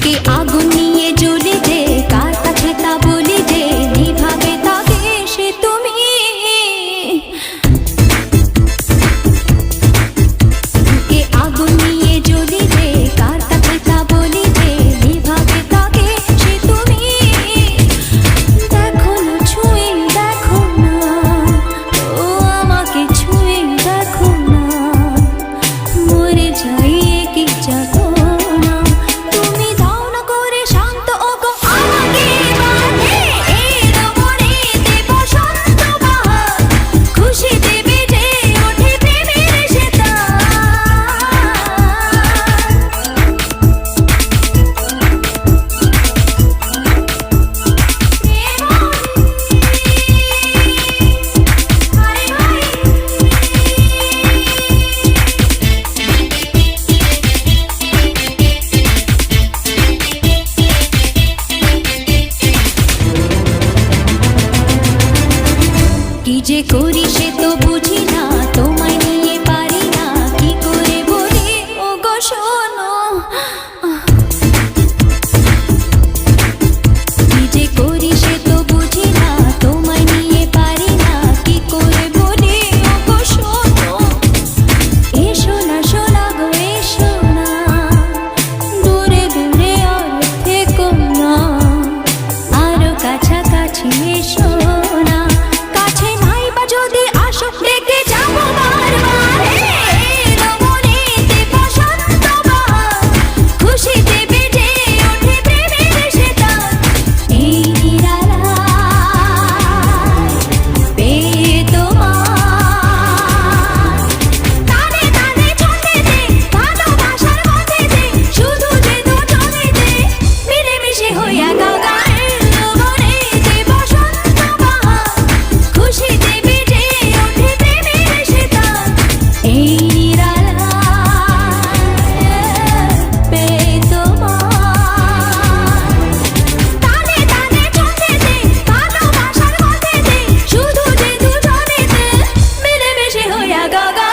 বুকে আগুন নিয়ে জ্বলে যে কার কাছে তা বলি যে নিভাবে তাকে সে তুমি। বুকে আগুন নিয়ে জ্বলে যে কার কাছে তা বলি যে নিভাবে তাকে সে তুমি। দেখো না ছুঁয়ে দেখো না, ও আমাকে ছুঁয়ে দেখো না, মরে যাই কি যাবো না। তুমি দাও না করে শান্ত ওগো আমাকে বাঁধে এই রমণীতে বসন্ত বাহার, খুশিতে বেজে ওঠে প্রেমের সেতার। কি যে করি সে তো বুঝি না, তোমায় নিয়ে পারি না, কি করে বলি ওগো শোনো। কি যে করি সে তো বুঝি না, তোমায় নিয়ে পারি না, কি করে বলি ওগো শোনো। এসো না শোনা গো এসো না, দূরে দূরে আর থেকো না, আরো কাছাকাছি এসো না। কাছে নাই বা যদি আসো ডেকে যাবো বারবার, রমণীতে বসন্ত বাহার, খুশিতে বেজে ওঠে প্রেমের সেতার। এই নিরালায় পেয়ে তোমার, তানে তানে ছন্দেতে ভালোবাসার মধ্যেতে, শুধু যে দুজনেতে মিলেমিশে হইয়া গাও গানের রমণীতে বসন্ত বাহার, খুশিতে বেজে ওঠে প্রেমের সেতার। এই নিরালায় পেয়ে তোমার, তানে তানে ছন্দেতে ভালোবাসার মধ্যেতে, শুধু যে দুজনেতে মিলেমিশে হইয়া গাও গানের